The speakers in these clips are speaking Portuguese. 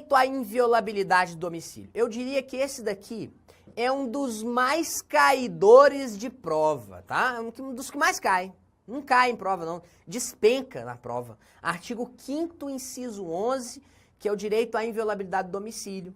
direito à inviolabilidade do domicílio. Eu diria que esse daqui é um dos mais caidores de prova, tá? Um dos que mais cai. Não cai em prova, não. Despenca na prova. Artigo 5º, inciso 11, que é o direito à inviolabilidade do domicílio,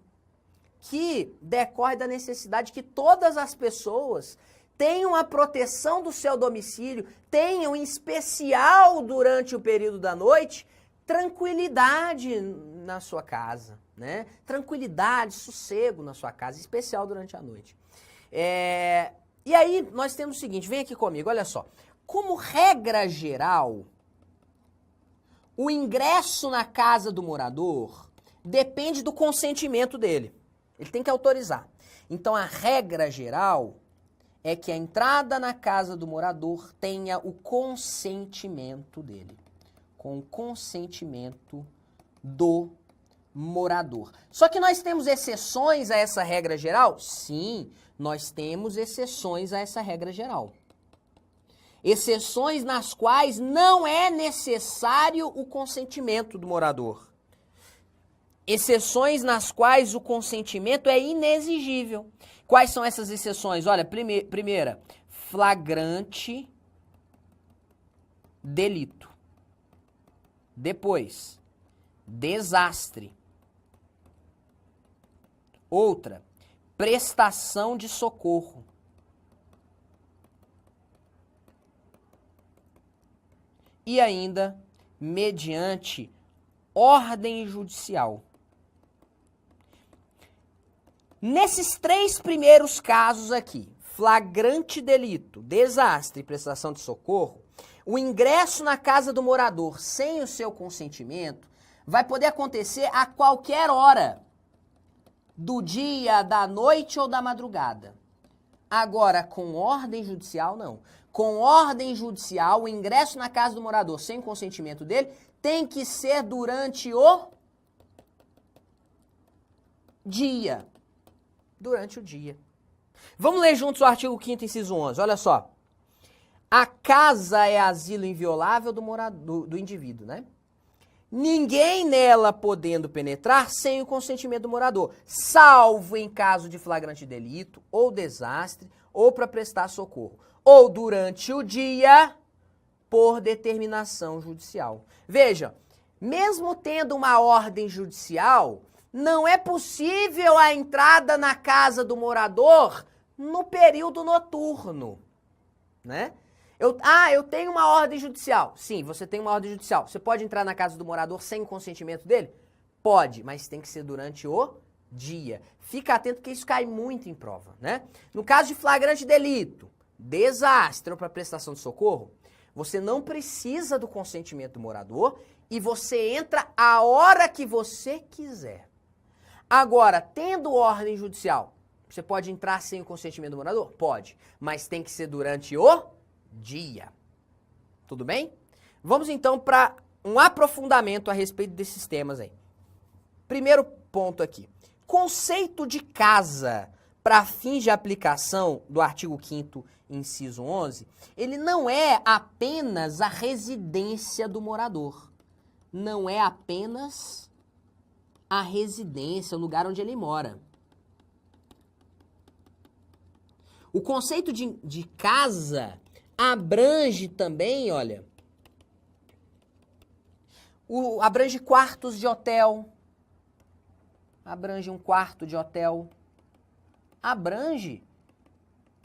que decorre da necessidade que todas as pessoas tenham a proteção do seu domicílio, tenham, em especial durante o período da noite, tranquilidade na sua casa, né? Tranquilidade, sossego na sua casa, em especial durante a noite. E aí nós temos o seguinte, vem aqui comigo, olha só. Como regra geral, o ingresso na casa do morador depende do consentimento dele. Ele tem que autorizar. Então a regra geral é que a entrada na casa do morador tenha o consentimento dele. Com o consentimento do morador. Só que nós temos exceções a essa regra geral? Sim, nós temos exceções a essa regra geral. Exceções nas quais não é necessário o consentimento do morador. Exceções nas quais o consentimento é inexigível. Quais são essas exceções? Olha, primeira, flagrante delito. Depois, desastre. Outra, prestação de socorro. E ainda, mediante ordem judicial. Nesses três primeiros casos aqui, flagrante delito, desastre e prestação de socorro, o ingresso na casa do morador sem o seu consentimento vai poder acontecer a qualquer hora do dia, da noite ou da madrugada. Agora, com ordem judicial, não. Com ordem judicial, o ingresso na casa do morador sem consentimento dele tem que ser durante o dia. Durante o dia. Vamos ler juntos o artigo 5º, inciso 11. Olha só. A casa é asilo inviolável do indivíduo, né? Ninguém nela podendo penetrar sem o consentimento do morador, salvo em caso de flagrante delito ou desastre, ou para prestar socorro, ou durante o dia, por determinação judicial. Veja, mesmo tendo uma ordem judicial, não é possível a entrada na casa do morador no período noturno, né? Eu tenho uma ordem judicial. Sim, você tem uma ordem judicial. Você pode entrar na casa do morador sem o consentimento dele? Pode, mas tem que ser durante o dia. Fica atento que isso cai muito em prova, né? No caso de flagrante delito, desastre ou para prestação de socorro, você não precisa do consentimento do morador e você entra a hora que você quiser. Agora, tendo ordem judicial, você pode entrar sem o consentimento do morador? Pode, mas tem que ser durante o dia. Tudo bem? Vamos então para um aprofundamento a respeito desses temas aí. Primeiro ponto aqui. Conceito de casa para fins de aplicação do artigo 5º, inciso 11, ele não é apenas a residência do morador. Não é apenas a residência, o lugar onde ele mora. O conceito de casa abrange também, olha, abrange quartos de hotel, abrange um quarto de hotel, abrange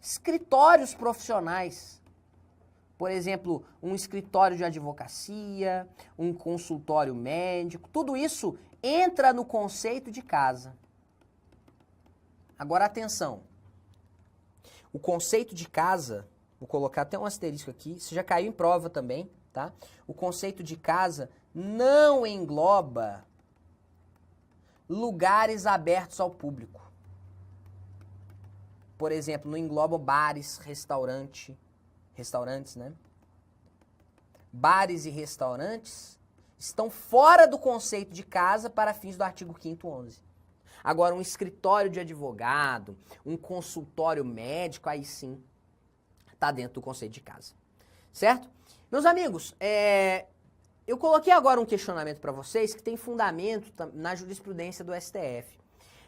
escritórios profissionais. Por exemplo, um escritório de advocacia, um consultório médico, tudo isso entra no conceito de casa. Agora, atenção. O conceito de casa, vou colocar até um asterisco aqui, isso já caiu em prova também, tá? O conceito de casa não engloba lugares abertos ao público. Por exemplo, não engloba bares, restaurantes, né? Bares e restaurantes estão fora do conceito de casa para fins do artigo 5º, 11. Agora, um escritório de advogado, um consultório médico, aí sim, está dentro do conceito de casa. Certo? Meus amigos, eu coloquei agora um questionamento para vocês que tem fundamento na jurisprudência do STF.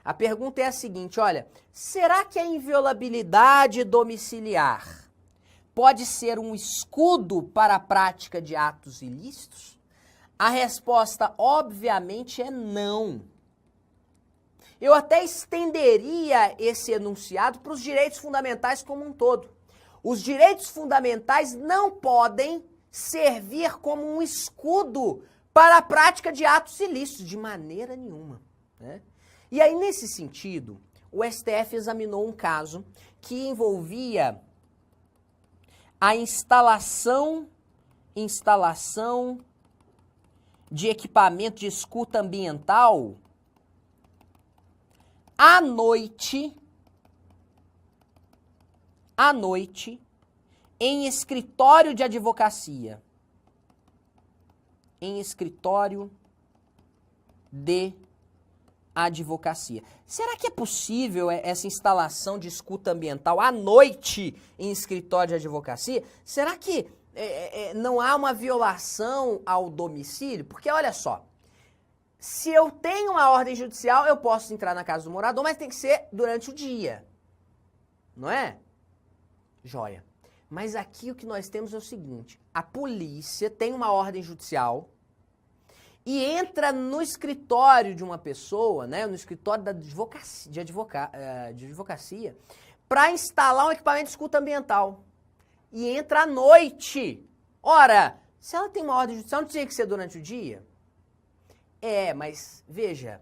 A pergunta é a seguinte, olha, será que a inviolabilidade domiciliar pode ser um escudo para a prática de atos ilícitos? A resposta, obviamente, é não. Eu até estenderia esse enunciado para os direitos fundamentais como um todo. Os direitos fundamentais não podem servir como um escudo para a prática de atos ilícitos, de maneira nenhuma, né? E aí, nesse sentido, o STF examinou um caso que envolvia a instalação de equipamento de escuta ambiental à noite, em escritório de advocacia. Em escritório de advocacia. Será que é possível essa instalação de escuta ambiental à noite em escritório de advocacia? Será que não há uma violação ao domicílio? Porque olha só, se eu tenho uma ordem judicial, eu posso entrar na casa do morador, mas tem que ser durante o dia. Não é? Joia. Mas aqui o que nós temos é o seguinte, a polícia tem uma ordem judicial e entra no escritório de uma pessoa, né, no escritório de advocacia, para instalar um equipamento de escuta ambiental. E entra à noite. Ora, se ela tem uma ordem judicial, não tinha que ser durante o dia? Mas veja,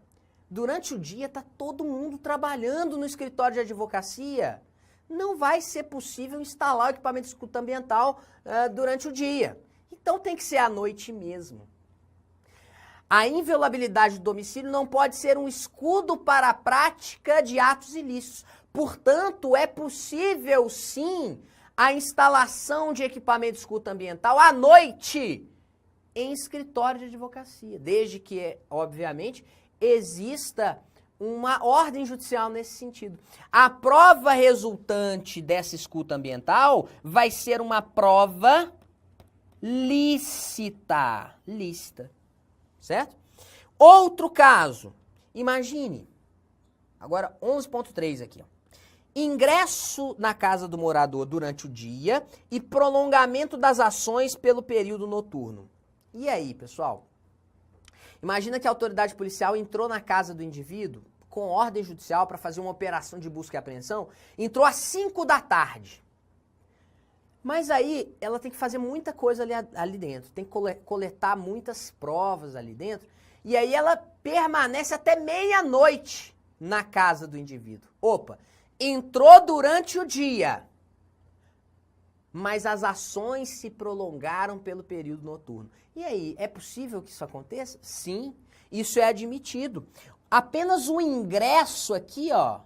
durante o dia está todo mundo trabalhando no escritório de advocacia. Não vai ser possível instalar o equipamento de escuta ambiental durante o dia. Então tem que ser à noite mesmo. A inviolabilidade do domicílio não pode ser um escudo para a prática de atos ilícitos. Portanto, é possível sim a instalação de equipamento de escuta ambiental à noite em escritório de advocacia, desde que, obviamente, exista uma ordem judicial nesse sentido. A prova resultante dessa escuta ambiental vai ser uma prova lícita. Certo? Outro caso. Imagine. Agora 11.3 aqui, ó. Ingresso na casa do morador durante o dia e prolongamento das ações pelo período noturno. E aí, pessoal? Imagina que a autoridade policial entrou na casa do indivíduo com ordem judicial para fazer uma operação de busca e apreensão, entrou às 5 da tarde. Mas aí ela tem que fazer muita coisa ali dentro, tem que coletar muitas provas ali dentro, e aí ela permanece até meia-noite na casa do indivíduo. Opa, entrou durante o dia, mas as ações se prolongaram pelo período noturno. E aí, é possível que isso aconteça? Sim, isso é admitido. Apenas o ingresso aqui, ó,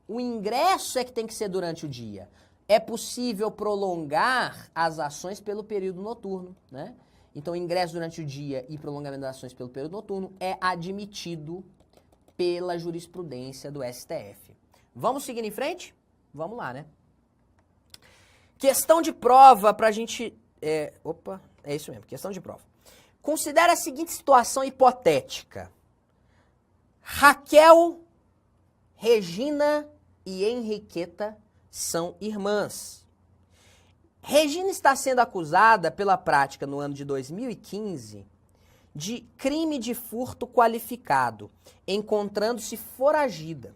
o ingresso é que tem que ser durante o dia. É possível prolongar as ações pelo período noturno, né? Então, ingresso durante o dia e prolongamento das ações pelo período noturno é admitido pela jurisprudência do STF. Vamos seguir em frente? Vamos lá, né? Questão de prova pra gente... é isso mesmo, questão de prova. Considere a seguinte situação hipotética. Raquel, Regina e Henriqueta são irmãs. Regina está sendo acusada pela prática no ano de 2015 de crime de furto qualificado, encontrando-se foragida.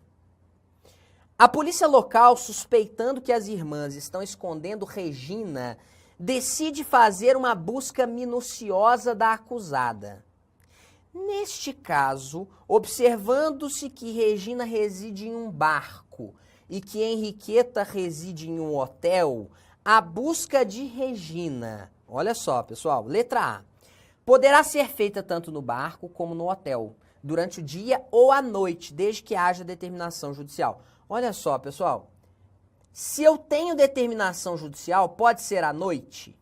A polícia local, suspeitando que as irmãs estão escondendo Regina, decide fazer uma busca minuciosa da acusada. Neste caso, observando-se que Regina reside em um barco e que Henriqueta reside em um hotel, a busca de Regina, olha só, pessoal, letra A, poderá ser feita tanto no barco como no hotel, durante o dia ou à noite, desde que haja determinação judicial. Olha só, pessoal, se eu tenho determinação judicial, pode ser à noite?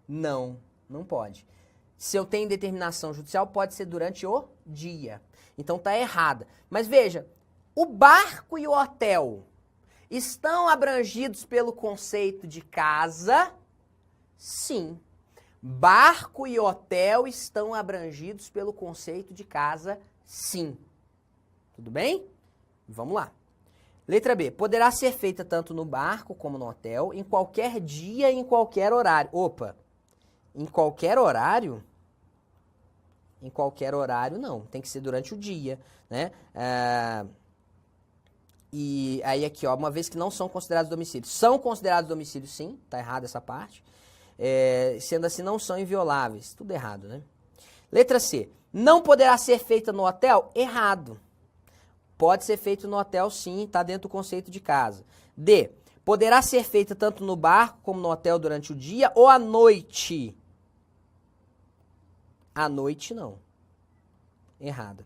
Não, não pode. Se eu tenho determinação judicial, pode ser durante o dia. Então tá errada. Mas veja, o barco e o hotel estão abrangidos pelo conceito de casa? Sim. Barco e hotel estão abrangidos pelo conceito de casa, sim. Tudo bem? Vamos lá. Letra B. Poderá ser feita tanto no barco como no hotel, em qualquer dia e em qualquer horário. Opa! Em qualquer horário? Em qualquer horário, não. Tem que ser durante o dia, né? E aí aqui, ó, uma vez que não são considerados domicílios. São considerados domicílios, sim. Tá errado essa parte. Sendo assim, não são invioláveis. Tudo errado, né? Letra C. Não poderá ser feita no hotel? Errado. Pode ser feito no hotel, sim. Tá dentro do conceito de casa. D. Poderá ser feita tanto no barco como no hotel durante o dia ou à noite? À noite, não. Errado.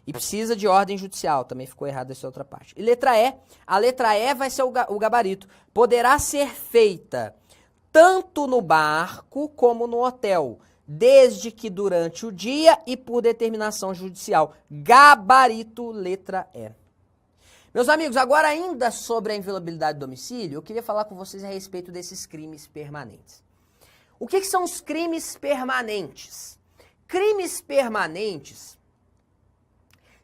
E precisa de ordem judicial. Também ficou errado essa outra parte. E letra E. A letra E vai ser o gabarito. Poderá ser feita tanto no barco como no hotel, desde que durante o dia e por determinação judicial. Gabarito, letra E. Meus amigos, agora ainda sobre a inviolabilidade do domicílio, eu queria falar com vocês a respeito desses crimes permanentes. O que são os crimes permanentes? Crimes permanentes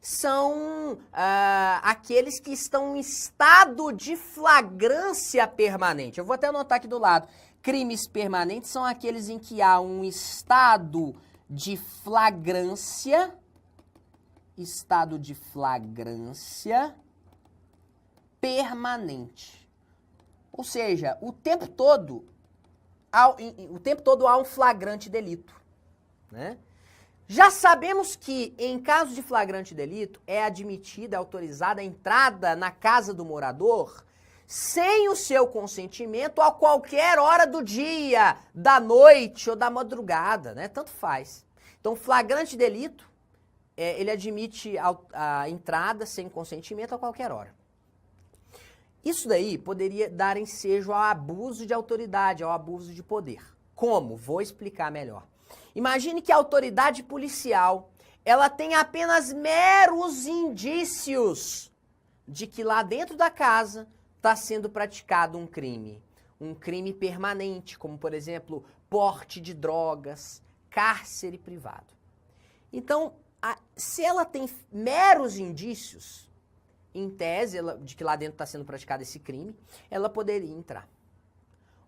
são aqueles que estão em estado de flagrância permanente. Eu vou até anotar aqui do lado. Crimes permanentes são aqueles em que há um estado de flagrância permanente. Ou seja, o tempo todo há um flagrante delito, né? Já sabemos que, em caso de flagrante delito, é admitida, autorizada a entrada na casa do morador sem o seu consentimento a qualquer hora do dia, da noite ou da madrugada, né? Tanto faz. Então, flagrante delito, ele admite a entrada sem consentimento a qualquer hora. Isso daí poderia dar ensejo ao abuso de autoridade, ao abuso de poder. Como? Vou explicar melhor. Imagine que a autoridade policial, ela tem apenas meros indícios de que lá dentro da casa está sendo praticado um crime permanente, como, por exemplo, porte de drogas, cárcere privado. Então, se ela tem meros indícios, em tese, de que lá dentro está sendo praticado esse crime, ela poderia entrar.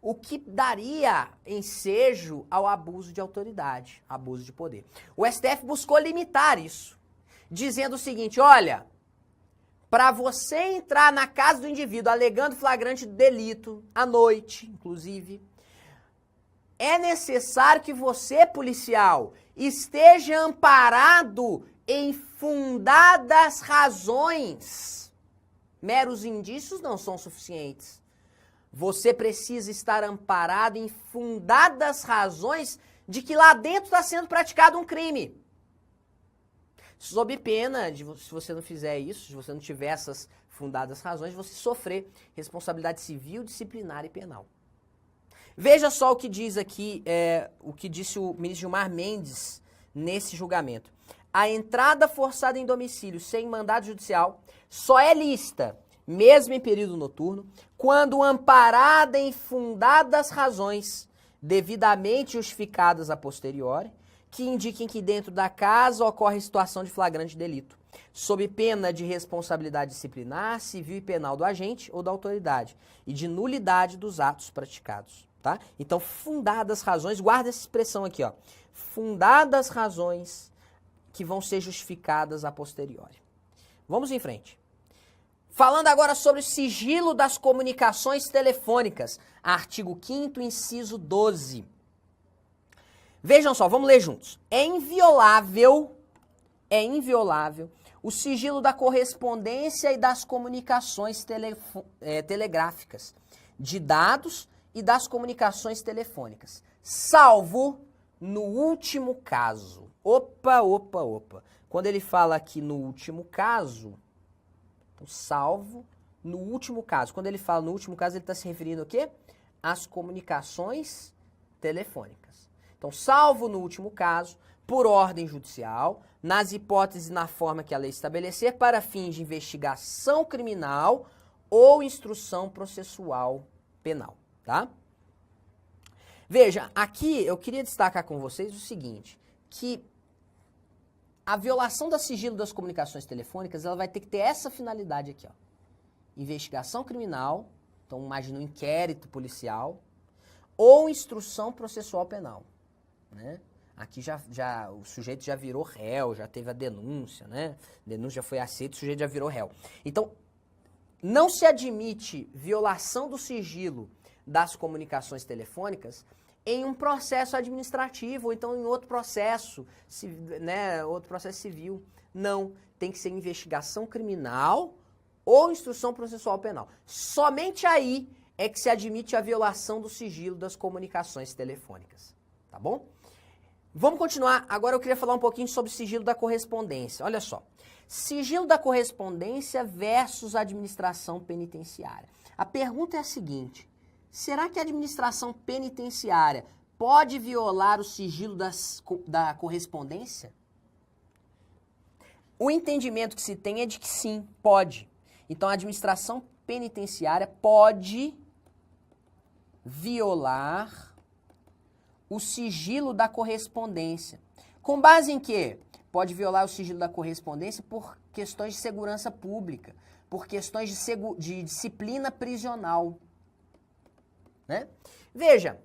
O que daria ensejo ao abuso de autoridade, abuso de poder. O STF buscou limitar isso, dizendo o seguinte, olha, para você entrar na casa do indivíduo alegando flagrante delito, à noite, inclusive, é necessário que você, policial, esteja amparado em fundadas razões. Meros indícios não são suficientes. Você precisa estar amparado em fundadas razões de que lá dentro está sendo praticado um crime. Sob pena de, se você não fizer isso, se você não tiver essas fundadas razões, você sofrer responsabilidade civil, disciplinar e penal. Veja só o que diz aqui, o que disse o ministro Gilmar Mendes nesse julgamento. A entrada forçada em domicílio sem mandado judicial só é lícita, mesmo em período noturno, quando amparada em fundadas razões, devidamente justificadas a posteriori, que indiquem que dentro da casa ocorre situação de flagrante delito, sob pena de responsabilidade disciplinar, civil e penal do agente ou da autoridade, e de nulidade dos atos praticados, tá? Então, fundadas razões, guarda essa expressão aqui, ó, fundadas razões que vão ser justificadas a posteriori. Vamos em frente. Falando agora sobre o sigilo das comunicações telefônicas, artigo 5º, inciso 12. Vejam só, vamos ler juntos. É inviolável o sigilo da correspondência e das comunicações telegráficas, de dados e das comunicações telefônicas, salvo no último caso. Opa. Quando ele fala aqui no último caso, salvo no último caso. Quando ele fala no último caso, ele está se referindo ao quê? Às comunicações telefônicas. Então, salvo no último caso, por ordem judicial, nas hipóteses e na forma que a lei estabelecer, para fins de investigação criminal ou instrução processual penal, tá? Veja, aqui eu queria destacar com vocês o seguinte, que a violação do sigilo das comunicações telefônicas, ela vai ter que ter essa finalidade aqui, ó. Investigação criminal, então imagina um inquérito policial, ou instrução processual penal, né? Aqui o sujeito já virou réu, já teve a denúncia, né? A denúncia já foi aceita, o sujeito já virou réu. Então, não se admite violação do sigilo das comunicações telefônicas em um processo administrativo, ou então em outro processo, né, outro processo civil. Não, tem que ser investigação criminal ou instrução processual penal. Somente aí é que se admite a violação do sigilo das comunicações telefônicas, tá bom? Vamos continuar. Agora eu queria falar um pouquinho sobre o sigilo da correspondência. Olha só. Sigilo da correspondência versus administração penitenciária. A pergunta é a seguinte: será que a administração penitenciária pode violar o sigilo da correspondência? O entendimento que se tem é de que sim, pode. Então a administração penitenciária pode violar o sigilo da correspondência. Com base em quê? Pode violar o sigilo da correspondência por questões de segurança pública, por questões de disciplina prisional, né? Veja,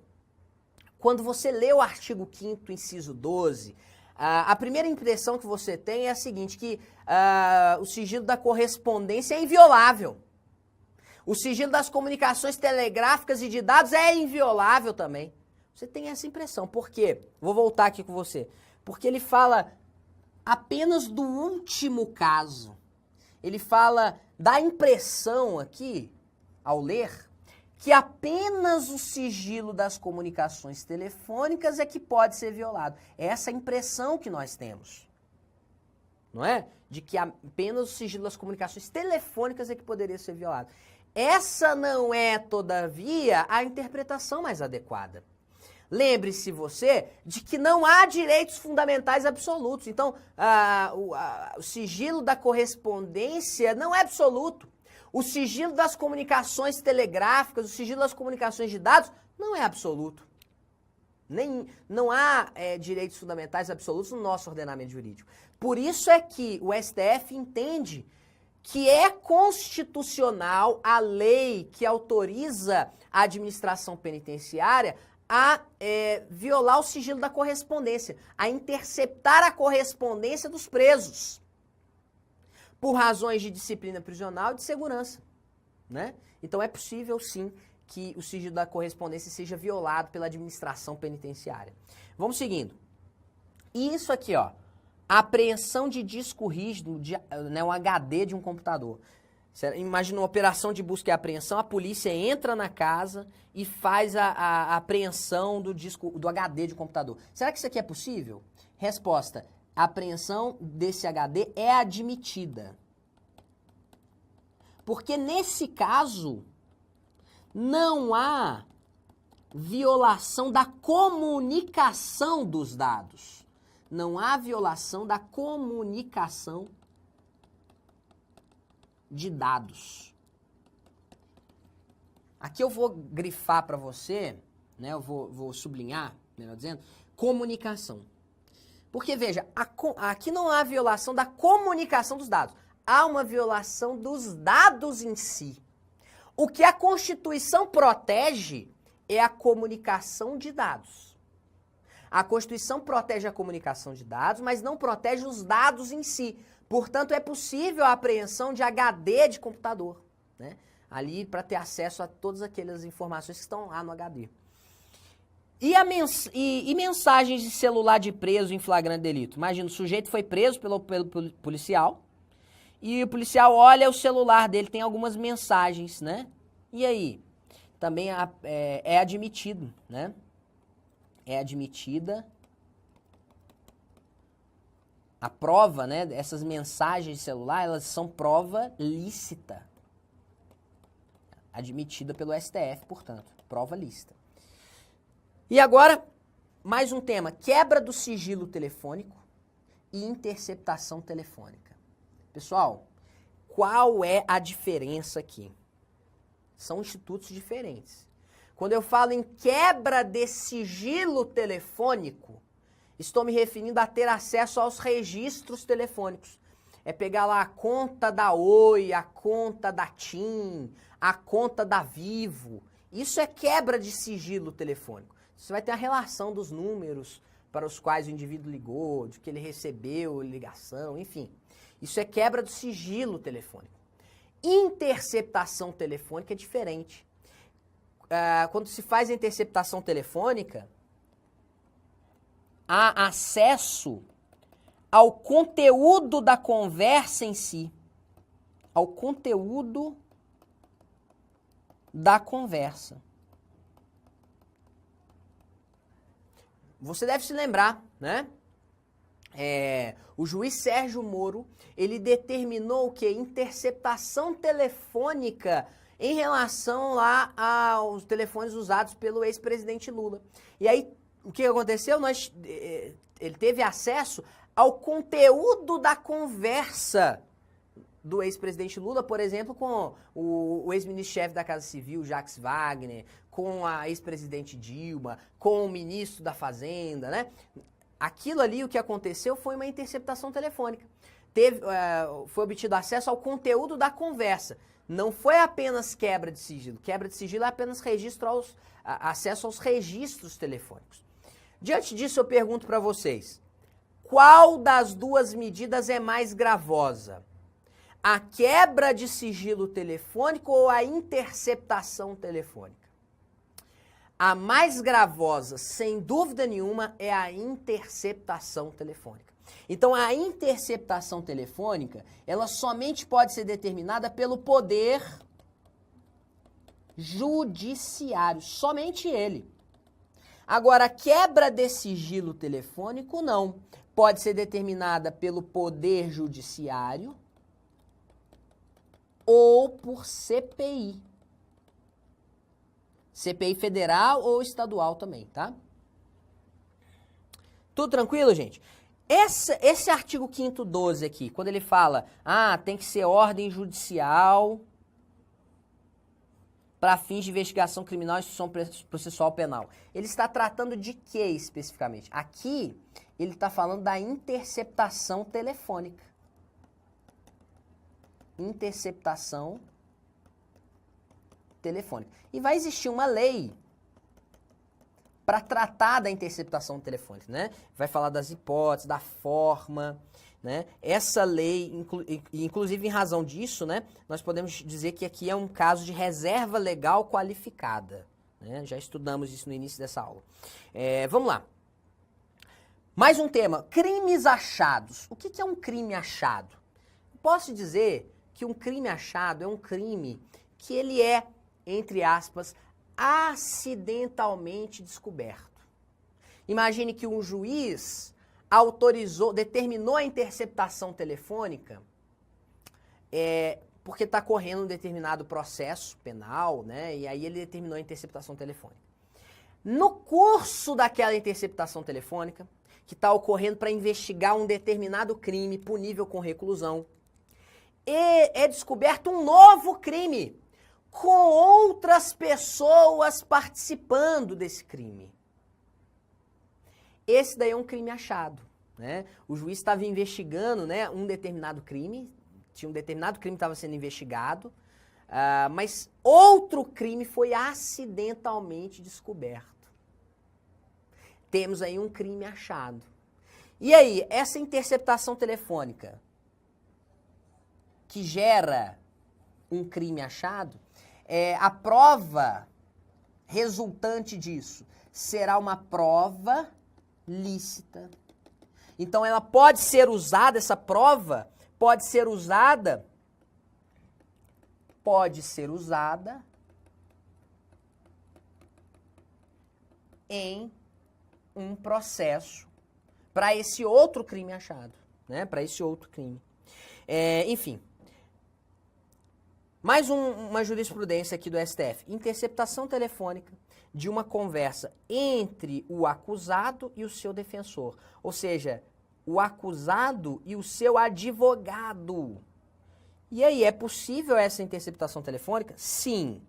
quando você lê o artigo 5º, inciso 12, a primeira impressão que você tem é a seguinte, que o sigilo da correspondência é inviolável. O sigilo das comunicações telegráficas e de dados é inviolável também. Você tem essa impressão. Por quê? Vou voltar aqui com você. Porque ele fala apenas do último caso. Ele fala, dá a impressão aqui, ao ler, que apenas o sigilo das comunicações telefônicas é que pode ser violado. É essa a impressão que nós temos. Não é? De que apenas o sigilo das comunicações telefônicas é que poderia ser violado. Essa não é, todavia, a interpretação mais adequada. Lembre-se você de que não há direitos fundamentais absolutos. Então, o sigilo da correspondência não é absoluto. O sigilo das comunicações telegráficas, o sigilo das comunicações de dados não é absoluto. Não há direitos fundamentais absolutos no nosso ordenamento jurídico. Por isso é que o STF entende que é constitucional a lei que autoriza a administração penitenciária a violar o sigilo da correspondência, a interceptar a correspondência dos presos, por razões de disciplina prisional e de segurança, né? Então é possível, sim, que o sigilo da correspondência seja violado pela administração penitenciária. Vamos seguindo. Isso aqui, ó, apreensão de disco rígido, né, um HD de um computador. Imagina uma operação de busca e apreensão, a polícia entra na casa e faz a apreensão do HD de um computador. Será que isso aqui é possível? Resposta: a apreensão desse HD é admitida. Porque nesse caso, não há violação da comunicação dos dados. Não há violação da comunicação de dados. Aqui eu vou grifar para você, né, eu vou sublinhar, melhor dizendo, comunicação. Porque, veja, aqui não há violação da comunicação dos dados. Há uma violação dos dados em si. O que a Constituição protege é a comunicação de dados. A Constituição protege a comunicação de dados, mas não protege os dados em si. Portanto, é possível a apreensão de HD de computador, né? Ali para ter acesso a todas aquelas informações que estão lá no HD. E mensagens de celular de preso em flagrante delito? Imagina, o sujeito foi preso pelo policial e o policial olha o celular dele, tem algumas mensagens, né? E aí? Também é admitido, né? É admitida a prova, né? Essas mensagens de celular, elas são prova lícita. Admitida pelo STF, portanto. Prova lícita. E agora, mais um tema. Quebra do sigilo telefônico e interceptação telefônica. Pessoal, qual é a diferença aqui? São institutos diferentes. Quando eu falo em quebra de sigilo telefônico, estou me referindo a ter acesso aos registros telefônicos. É pegar lá a conta da Oi, a conta da TIM, a conta da Vivo. Isso é quebra de sigilo telefônico. Você vai ter a relação dos números para os quais o indivíduo ligou, de que ele recebeu ligação, enfim. Isso é quebra do sigilo telefônico. Interceptação telefônica é diferente. Quando se faz a interceptação telefônica, há acesso ao conteúdo da conversa em si. Ao conteúdo da conversa. Você deve se lembrar, né? O juiz Sérgio Moro, ele determinou o quê? Interceptação telefônica em relação lá aos telefones usados pelo ex-presidente Lula. E aí, o que aconteceu? Ele teve acesso ao conteúdo da conversa do ex-presidente Lula, por exemplo, com o ex-ministro-chefe da Casa Civil, Jacques Wagner, com a ex-presidente Dilma, com o ministro da Fazenda, né? Aquilo ali, o que aconteceu foi uma interceptação telefônica. Foi obtido acesso ao conteúdo da conversa. Não foi apenas quebra de sigilo. Quebra de sigilo é apenas acesso aos registros telefônicos. Diante disso, eu pergunto para vocês, qual das duas medidas é mais gravosa? A quebra de sigilo telefônico ou a interceptação telefônica? A mais gravosa, sem dúvida nenhuma, é a interceptação telefônica. Então, a interceptação telefônica, ela somente pode ser determinada pelo poder judiciário, somente ele. Agora, a quebra de sigilo telefônico, não. Pode ser determinada pelo poder judiciário ou por CPI. CPI federal ou estadual também, tá? Tudo tranquilo, gente? Esse artigo 5º 12 aqui, quando ele fala, tem que ser ordem judicial para fins de investigação criminal e instrução processual penal. Ele está tratando de quê especificamente? Aqui, ele está falando da interceptação telefônica. Interceptação telefônica. E vai existir uma lei para tratar da interceptação telefônica, né? Vai falar das hipóteses, da forma, né? Essa lei, inclusive em razão disso, né, nós podemos dizer que aqui é um caso de reserva legal qualificada, né? Já estudamos isso no início dessa aula. Vamos lá. Mais um tema, crimes achados. O que é um crime achado? Posso dizer que um crime achado é um crime que ele é, entre aspas, acidentalmente descoberto. Imagine que um juiz determinou a interceptação telefônica porque está correndo um determinado processo penal, né? E aí ele determinou a interceptação telefônica. No curso daquela interceptação telefônica, que está ocorrendo para investigar um determinado crime punível com reclusão, é descoberto um novo crime, com outras pessoas participando desse crime. Esse daí é um crime achado, né? O juiz estava investigando, né, um determinado crime, tinha um determinado crime que estava sendo investigado, mas outro crime foi acidentalmente descoberto. Temos aí um crime achado. E aí, essa interceptação telefônica que gera um crime achado, a prova resultante disso será uma prova lícita. Então, ela pode ser usada, essa prova pode ser usada em um processo para esse outro crime achado, né? Para esse outro crime. Enfim. Mais uma jurisprudência aqui do STF. Interceptação telefônica de uma conversa entre o acusado e o seu defensor. Ou seja, o acusado e o seu advogado. E aí, é possível essa interceptação telefônica? Sim,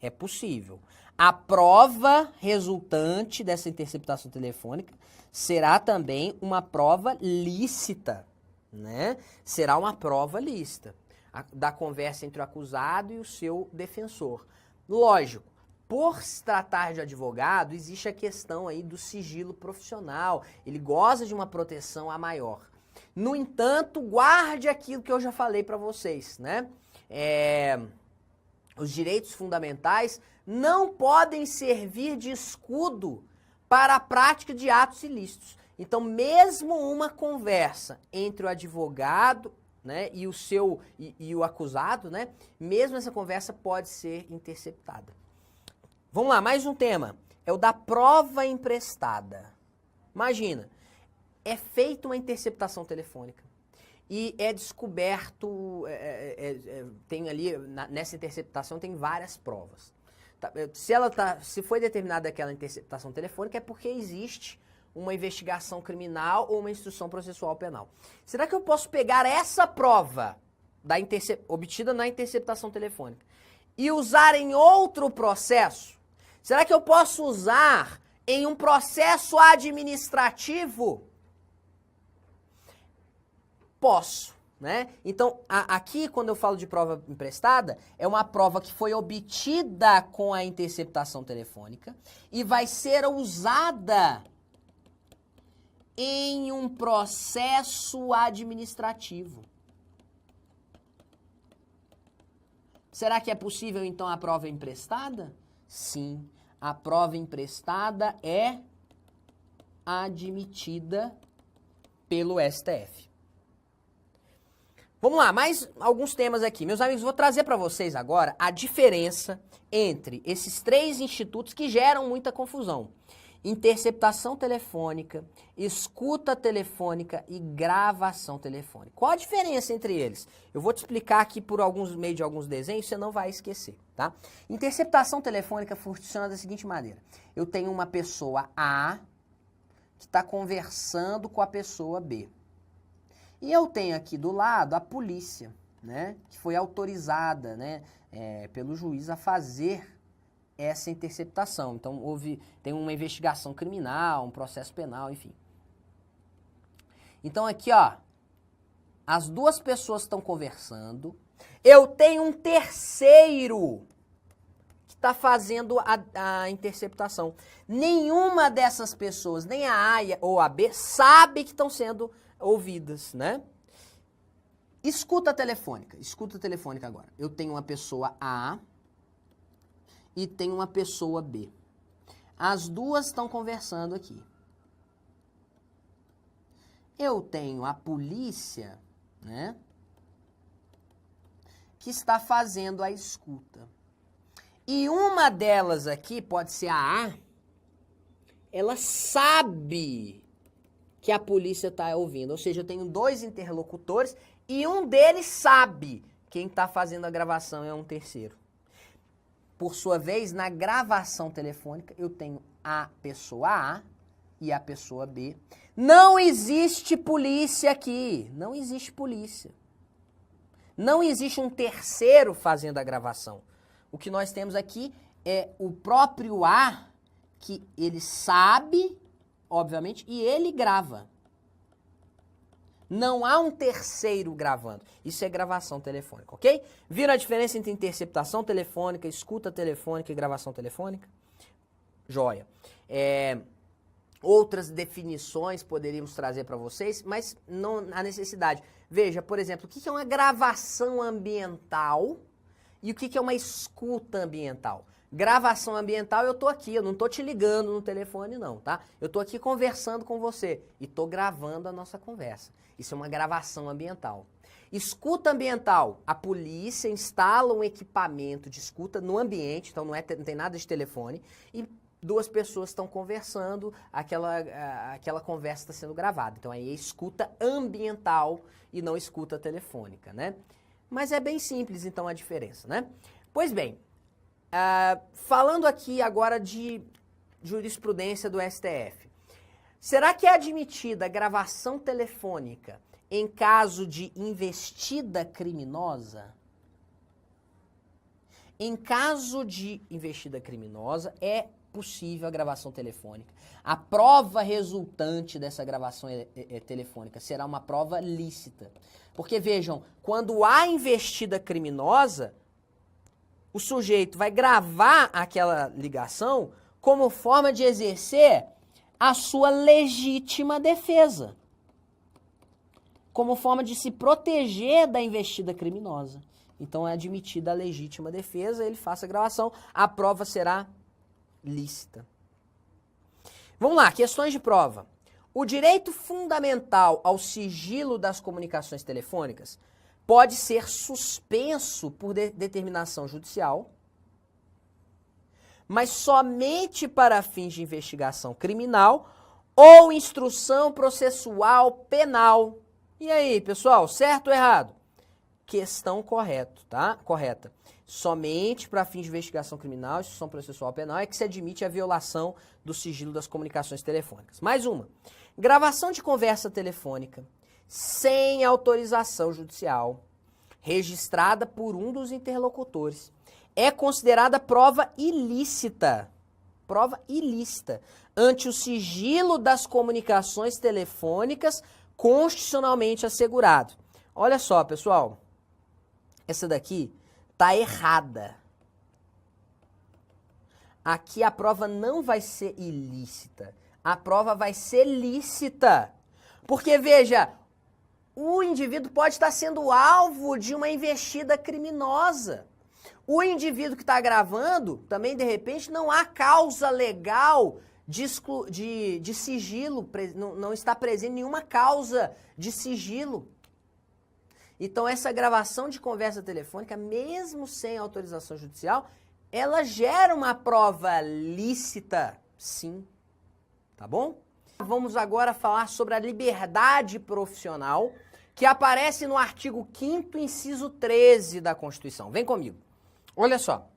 é possível. a prova resultante dessa interceptação telefônica será também uma prova lícita, né? Será uma prova lícita da conversa entre o acusado e o seu defensor. Lógico, por se tratar de advogado, existe a questão aí do sigilo profissional. Ele goza de uma proteção a maior. No entanto, guarde aquilo que eu já falei para vocês, né? Os direitos fundamentais não podem servir de escudo para a prática de atos ilícitos. Então, mesmo uma conversa entre o advogado, né, e o acusado, né, mesmo essa conversa pode ser interceptada. Vamos lá, mais um tema. É o da prova emprestada. Imagina, é feita uma interceptação telefônica e é descoberto, tem ali, nessa interceptação tem várias provas. Se foi determinada aquela interceptação telefônica é porque existe uma investigação criminal ou uma instrução processual penal. Será que eu posso pegar essa prova obtida na interceptação telefônica e usar em outro processo? Será que eu posso usar em um processo administrativo? Posso, né? Então, aqui, quando eu falo de prova emprestada, é uma prova que foi obtida com a interceptação telefônica e vai ser usada em um processo administrativo. Será que é possível, então, a prova emprestada? Sim, a prova emprestada é admitida pelo STF. Vamos lá, mais alguns temas aqui. Meus amigos, vou trazer para vocês agora a diferença entre esses três institutos que geram muita confusão. Interceptação telefônica, escuta telefônica e gravação telefônica. Qual a diferença entre eles? Eu vou te explicar aqui por meio de alguns desenhos, você não vai esquecer, tá? Interceptação telefônica funciona da seguinte maneira. Eu tenho uma pessoa A que está conversando com a pessoa B. E eu tenho aqui do lado a polícia, né, que foi autorizada, né, pelo juiz a fazer essa interceptação. Então, tem uma investigação criminal, um processo penal, enfim. Então, aqui, ó, as duas pessoas estão conversando. Eu tenho um terceiro que está fazendo a interceptação. Nenhuma dessas pessoas, nem a A ou a B, sabe que estão sendo ouvidas, né? Escuta telefônica agora. Eu tenho uma pessoa A e tenho uma pessoa B. As duas estão conversando aqui. Eu tenho a polícia, né, que está fazendo a escuta. E uma delas aqui, pode ser a A, ela sabe que a polícia está ouvindo. Ou seja, eu tenho dois interlocutores e um deles sabe. Quem está fazendo a gravação é um terceiro. Por sua vez, na gravação telefônica, eu tenho a pessoa A e a pessoa B. Não existe polícia aqui. Não existe polícia. Não existe um terceiro fazendo a gravação. O que nós temos aqui é o próprio A, que ele sabe, obviamente, e ele grava. Não há um terceiro gravando. Isso é gravação telefônica, ok? Viram a diferença entre interceptação telefônica, escuta telefônica e gravação telefônica? Joia. Outras definições poderíamos trazer para vocês, mas não há necessidade. Veja, por exemplo, o que é uma gravação ambiental e o que é uma escuta ambiental? Gravação ambiental, eu tô aqui, eu não tô te ligando no telefone não, tá? Eu tô aqui conversando com você e tô gravando a nossa conversa. Isso é uma gravação ambiental. Escuta ambiental, a polícia instala um equipamento de escuta no ambiente, então não tem nada de telefone, e duas pessoas estão conversando, aquela conversa está sendo gravada. Então aí é escuta ambiental e não escuta telefônica, né? Mas é bem simples então a diferença, né? Pois bem, falando aqui agora de jurisprudência do STF, será que é admitida a gravação telefônica em caso de investida criminosa? em caso de investida criminosa, é possível a gravação telefônica. A prova resultante dessa gravação telefônica será uma prova lícita. Porque, vejam, quando há investida criminosa, o sujeito vai gravar aquela ligação como forma de exercer a sua legítima defesa. Como forma de se proteger da investida criminosa. Então é admitida a legítima defesa, ele faça a gravação, a prova será lícita. Vamos lá, questões de prova. O direito fundamental ao sigilo das comunicações telefônicas pode ser suspenso por determinação judicial, mas somente para fins de investigação criminal ou instrução processual penal. E aí, pessoal, certo ou errado? Questão correta. Somente para fins de investigação criminal, instrução processual penal, é que se admite a violação do sigilo das comunicações telefônicas. Mais uma. Gravação de conversa telefônica sem autorização judicial, registrada por um dos interlocutores, é considerada prova ilícita. Prova ilícita ante o sigilo das comunicações telefônicas constitucionalmente assegurado. Olha só, pessoal. Essa daqui tá errada. Aqui a prova não vai ser ilícita. A prova vai ser lícita. Porque, veja, o indivíduo pode estar sendo alvo de uma investida criminosa. O indivíduo que está gravando, também, de repente, não há causa legal de sigilo. Não está presente nenhuma causa de sigilo. Então, essa gravação de conversa telefônica, mesmo sem autorização judicial, ela gera uma prova lícita, sim. Tá bom? Vamos agora falar sobre a liberdade profissional, que aparece no artigo 5º, inciso 13 da Constituição. Vem comigo. Olha só.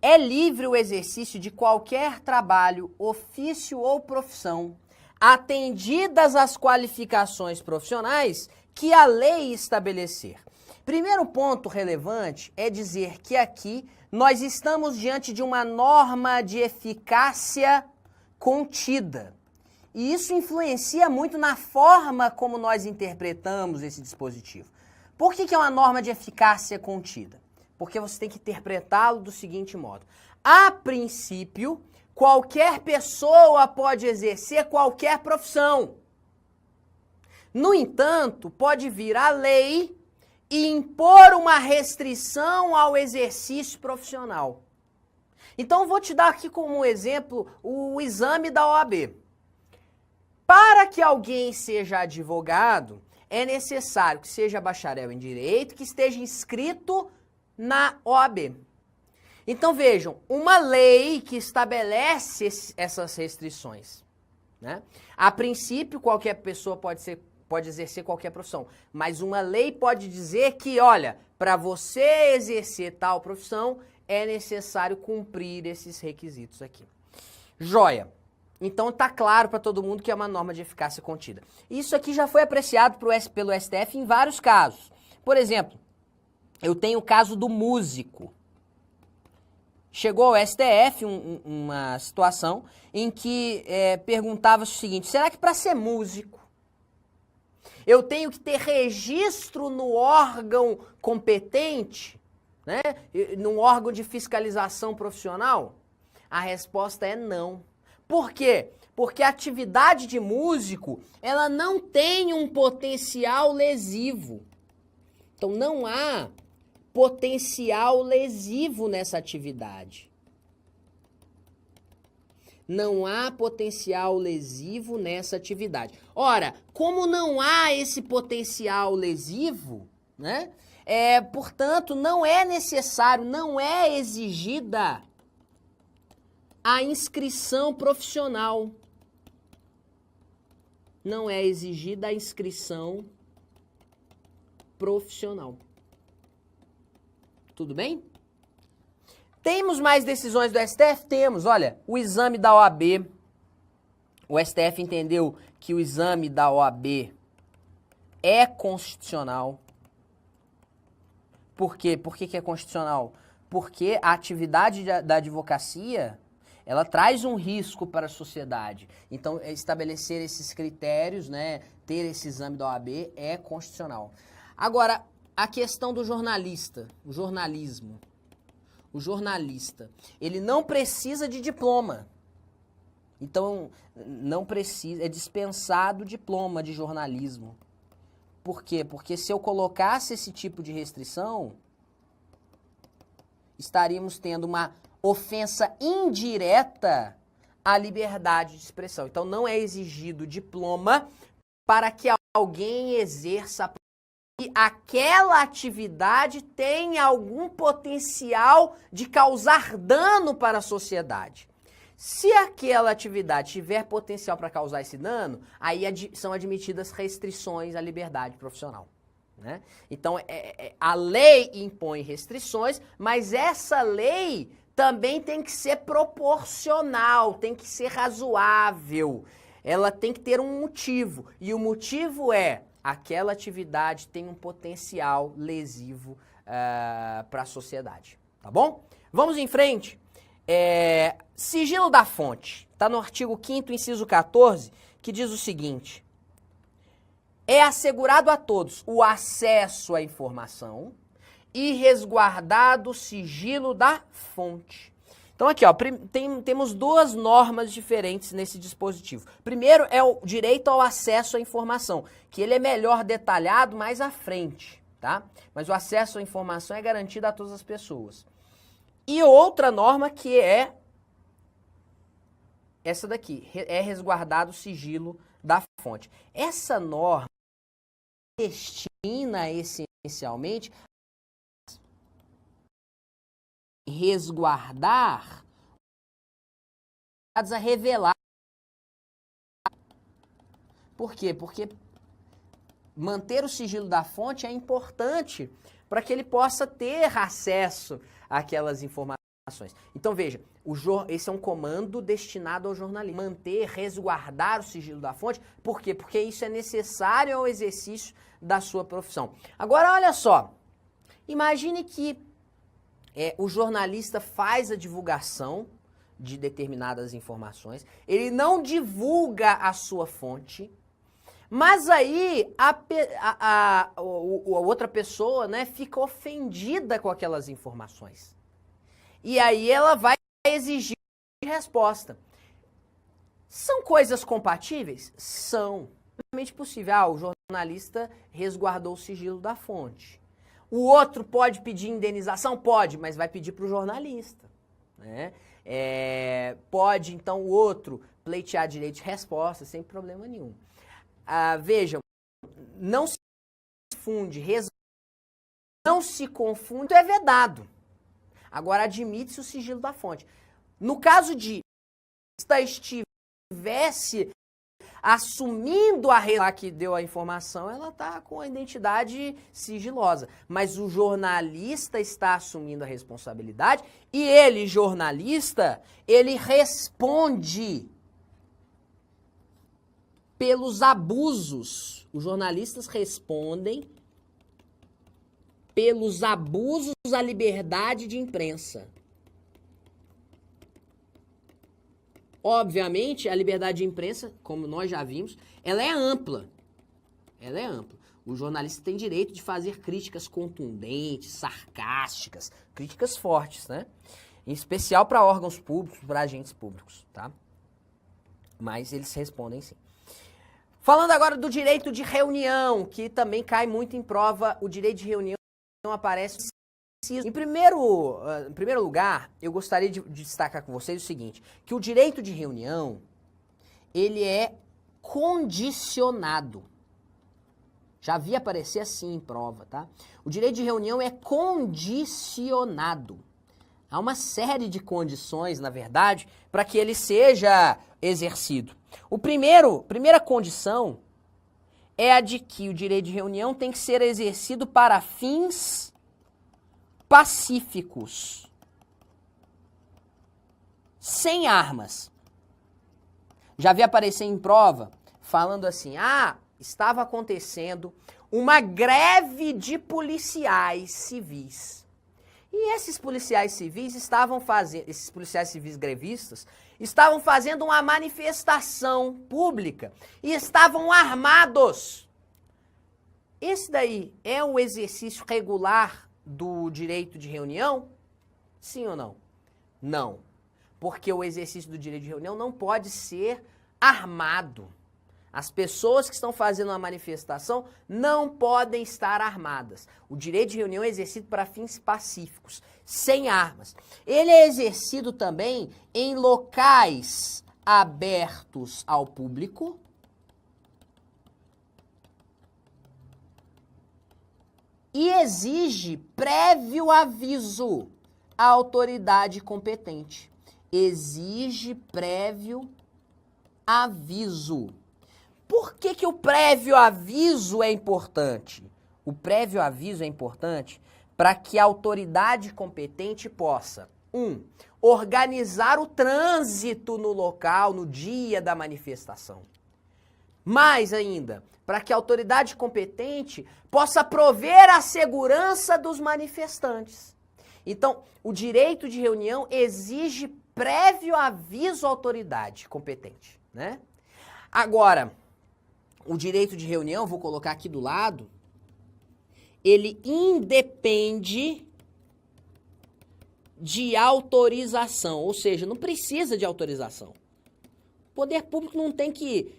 É livre o exercício de qualquer trabalho, ofício ou profissão, atendidas as qualificações profissionais que a lei estabelecer. Primeiro ponto relevante é dizer que aqui nós estamos diante de uma norma de eficácia contida. E isso influencia muito na forma como nós interpretamos esse dispositivo. Por que é uma norma de eficácia contida? Porque você tem que interpretá-lo do seguinte modo. A princípio, qualquer pessoa pode exercer qualquer profissão. No entanto, pode vir a lei e impor uma restrição ao exercício profissional. Então, vou te dar aqui como exemplo o exame da OAB. Para que alguém seja advogado, é necessário que seja bacharel em Direito, que esteja inscrito na OAB. Então, vejam, uma lei que estabelece essas restrições, né? A princípio, qualquer pessoa pode exercer qualquer profissão, mas uma lei pode dizer que, olha, para você exercer tal profissão, é necessário cumprir esses requisitos aqui. Joia. Então tá claro para todo mundo que é uma norma de eficácia contida. Isso aqui já foi apreciado pelo STF em vários casos. Por exemplo, eu tenho o caso do músico. Chegou ao STF uma situação em que perguntava-se o seguinte: será que para ser músico eu tenho que ter registro no órgão competente, né? Num órgão de fiscalização profissional? A resposta é não. Por quê? Porque a atividade de músico, ela não tem um potencial lesivo. Então, não há potencial lesivo nessa atividade. Não há potencial lesivo nessa atividade. Ora, como não há esse potencial lesivo, né? Portanto, não é necessário, não é exigida a inscrição profissional. Não é exigida a inscrição profissional. Tudo bem? Temos mais decisões do STF? Temos. Olha, o exame da OAB. O STF entendeu que o exame da OAB é constitucional. Por quê? Por que é constitucional? porque a atividade da advocacia, ela traz um risco para a sociedade. Então, estabelecer esses critérios, né, ter esse exame da OAB é constitucional. Agora, a questão do jornalista, o jornalismo. O jornalista, ele não precisa de diploma. Então, não precisa, é dispensado o diploma de jornalismo. Por quê? Porque se eu colocasse esse tipo de restrição, estaríamos tendo uma ofensa indireta à liberdade de expressão. Então, não é exigido diploma para que alguém exerça e aquela atividade tenha algum potencial de causar dano para a sociedade. Se aquela atividade tiver potencial para causar esse dano, aí são admitidas restrições à liberdade profissional. Né? Então, a lei impõe restrições, mas essa lei também tem que ser proporcional, tem que ser razoável. Ela tem que ter um motivo, e o motivo é aquela atividade tem um potencial lesivo para a sociedade. Tá bom? Vamos em frente. Sigilo da fonte. Está no artigo 5º, inciso 14, que diz o seguinte: é assegurado a todos o acesso à informação e resguardado o sigilo da fonte. Então aqui, ó, temos duas normas diferentes nesse dispositivo. Primeiro é o direito ao acesso à informação, que ele é melhor detalhado mais à frente, tá? Mas o acesso à informação é garantido a todas as pessoas. E outra norma que é essa daqui, é resguardado o sigilo da fonte. Essa norma destina essencialmente resguardar a revelar. Por quê? Porque manter o sigilo da fonte é importante para que ele possa ter acesso àquelas informações. Então veja, esse é um comando destinado ao jornalismo. Manter, resguardar o sigilo da fonte. Por quê? Porque isso é necessário ao exercício da sua profissão. Agora olha só, imagine que o jornalista faz a divulgação de determinadas informações, ele não divulga a sua fonte, mas aí a outra pessoa, né, fica ofendida com aquelas informações. E aí ela vai exigir resposta. São coisas compatíveis? São. É realmente possível. O jornalista resguardou o sigilo da fonte. O outro pode pedir indenização? Pode, mas vai pedir para o jornalista. Né? Pode, então, o outro pleitear direito de resposta sem problema nenhum. Vejam, não se confunde, não se confunde, é vedado. Agora, admite-se o sigilo da fonte. No caso de estivesse assumindo a que deu a informação, ela está com a identidade sigilosa. Mas o jornalista está assumindo a responsabilidade e ele, jornalista, ele responde pelos abusos. Os jornalistas respondem pelos abusos à liberdade de imprensa. Obviamente, a liberdade de imprensa, como nós já vimos, ela é ampla. Ela é ampla. O jornalista tem direito de fazer críticas contundentes, sarcásticas, críticas fortes, né? Em especial para órgãos públicos, para agentes públicos, tá? Mas eles respondem sim. Falando agora do direito de reunião, que também cai muito em prova, o direito de reunião aparece. Em primeiro lugar, eu gostaria de destacar com vocês o seguinte, que o direito de reunião, ele é condicionado. Já vi aparecer assim em prova, tá? O direito de reunião é condicionado. Há uma série de condições, na verdade, para que ele seja exercido. Primeira condição é a de que o direito de reunião tem que ser exercido para fins pacíficos, sem armas. Já vi aparecer em prova falando assim, estava acontecendo uma greve de policiais civis. E esses policiais civis estavam fazendo, esses policiais civis grevistas, estavam fazendo uma manifestação pública e estavam armados. Esse daí é um exercício regular do direito de reunião? Sim ou não? Não. Porque o exercício do direito de reunião não pode ser armado. As pessoas que estão fazendo uma manifestação não podem estar armadas. O direito de reunião é exercido para fins pacíficos, sem armas. Ele é exercido também em locais abertos ao público e exige prévio aviso à autoridade competente. Exige prévio aviso. Por que que o prévio aviso é importante? O prévio aviso é importante para que a autoridade competente possa, organizar o trânsito no local, no dia da manifestação. Mais ainda, para que a autoridade competente possa prover a segurança dos manifestantes. Então, o direito de reunião exige prévio aviso à autoridade competente, né? Agora, o direito de reunião, vou colocar aqui do lado, ele independe de autorização, ou seja, não precisa de autorização. O poder público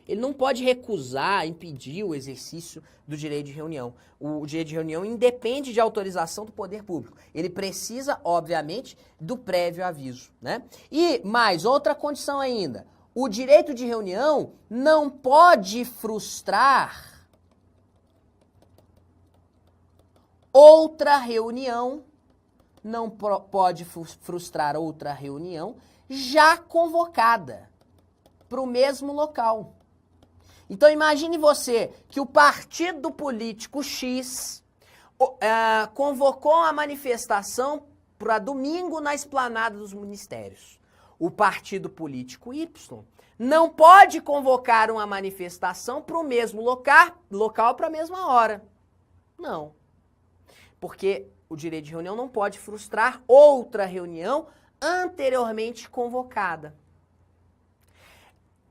ele não pode recusar, impedir o exercício do direito de reunião. O direito de reunião independe de autorização do poder público. Ele precisa, obviamente, do prévio aviso, né? E mais outra condição ainda. O direito de reunião não pode frustrar outra reunião, pode frustrar outra reunião já convocada para o mesmo local. Então imagine você que o partido político X convocou a manifestação para domingo na esplanada dos ministérios. O partido político Y não pode convocar uma manifestação para o mesmo local para a mesma hora. Não. Porque o direito de reunião não pode frustrar outra reunião anteriormente convocada.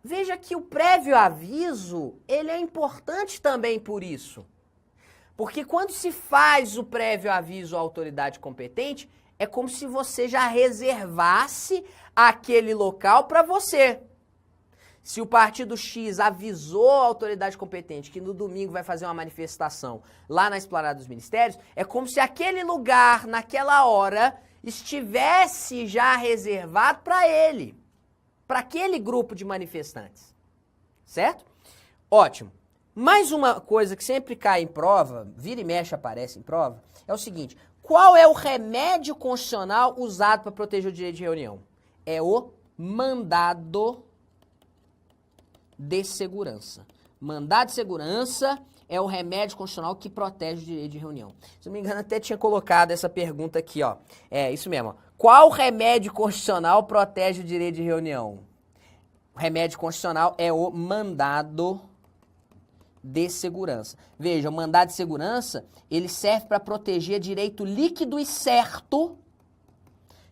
Veja que o prévio aviso, ele é importante também por isso. Porque quando se faz o prévio aviso à autoridade competente, é como se você já reservasse aquele local para você. Se o partido X avisou a autoridade competente que no domingo vai fazer uma manifestação lá na esplanada dos ministérios, é como se aquele lugar, naquela hora, estivesse já reservado para ele, para aquele grupo de manifestantes. Certo? Ótimo. Mais uma coisa que sempre cai em prova, vira e mexe aparece em prova, é o seguinte: qual é o remédio constitucional usado para proteger o direito de reunião? É o mandado de segurança. Mandado de segurança é o remédio constitucional que protege o direito de reunião. Se não me engano, até tinha colocado essa pergunta aqui, ó. É, isso mesmo. Ó. Qual remédio constitucional protege o direito de reunião? O remédio constitucional é o mandado de segurança. Veja, o mandado de segurança, ele serve para proteger direito líquido e certo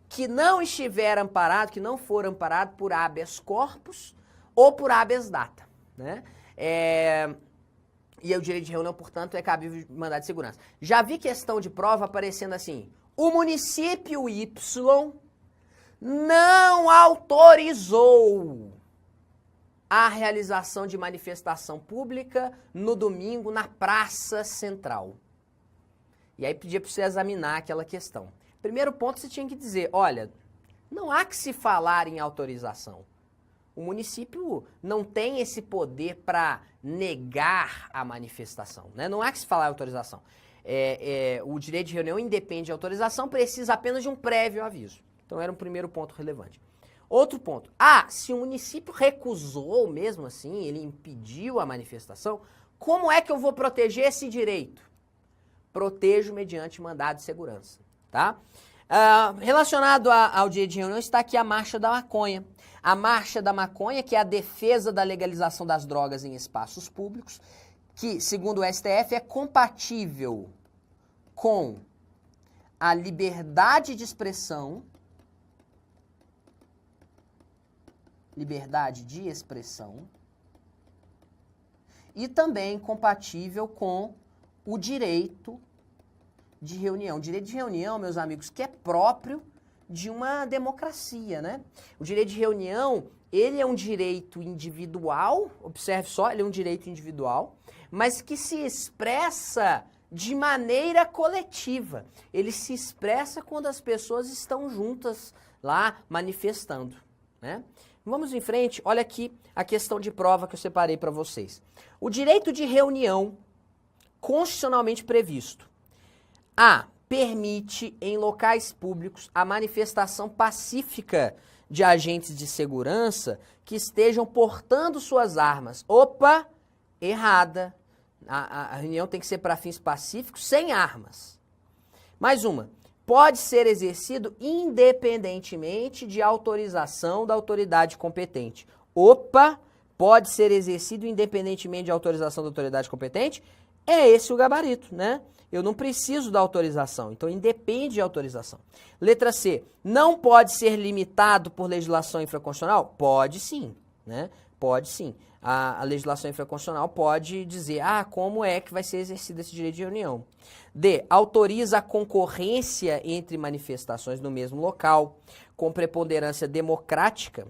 que não estiver amparado, que não for amparado por habeas corpus ou por habeas data, né? E o direito de reunião, portanto, é cabível de mandado de segurança. Já vi questão de prova aparecendo assim: o município Y não autorizou a realização de manifestação pública no domingo na Praça Central. E aí pedia para você examinar aquela questão. Primeiro ponto, você tinha que dizer, olha, não há que se falar em autorização. O município não tem esse poder para negar a manifestação, né? Não há que se falar em autorização. O direito de reunião independe de autorização, precisa apenas de um prévio aviso. Então era um primeiro ponto relevante. Outro ponto. Se o município recusou mesmo assim, ele impediu a manifestação, como é que eu vou proteger esse direito? Protejo mediante mandado de segurança, tá? Relacionado ao direito de reunião está aqui a Marcha da Maconha. A Marcha da Maconha, que é a defesa da legalização das drogas em espaços públicos, que, segundo o STF, é compatível com a liberdade de expressão, e também compatível com o direito de reunião. O direito de reunião, meus amigos, que é próprio de uma democracia, né? O direito de reunião, ele é um direito individual, observe só, ele é um direito individual, mas que se expressa de maneira coletiva. Ele se expressa quando as pessoas estão juntas lá manifestando, né? Vamos em frente, olha aqui a questão de prova que eu separei para vocês. O direito de reunião constitucionalmente previsto. A. Permite em locais públicos a manifestação pacífica de agentes de segurança que estejam portando suas armas. Opa, errada. A reunião tem que ser para fins pacíficos, sem armas. Mais uma. Pode ser exercido independentemente de autorização da autoridade competente. Opa, pode ser exercido independentemente de autorização da autoridade competente? É esse o gabarito, né? Eu não preciso da autorização, então independe de autorização. Letra C. Não pode ser limitado por legislação infraconstitucional? Pode sim, né? Pode sim. A legislação infraconstitucional pode dizer, como é que vai ser exercido esse direito de reunião. D. Autoriza a concorrência entre manifestações no mesmo local, com preponderância democrática,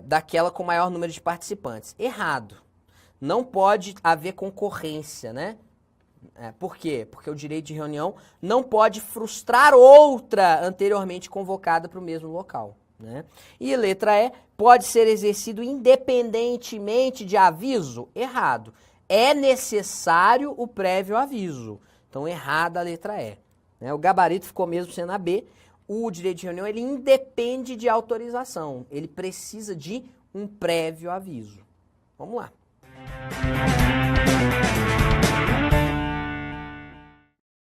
daquela com maior número de participantes. Errado. Não pode haver concorrência, né? Por quê? Porque o direito de reunião não pode frustrar outra anteriormente convocada para o mesmo local, né? E letra E, pode ser exercido independentemente de aviso? Errado. É necessário o prévio aviso. Então, errada a letra E, né? O gabarito ficou mesmo sendo a B. O direito de reunião, ele independe de autorização. Ele precisa de um prévio aviso. Vamos lá.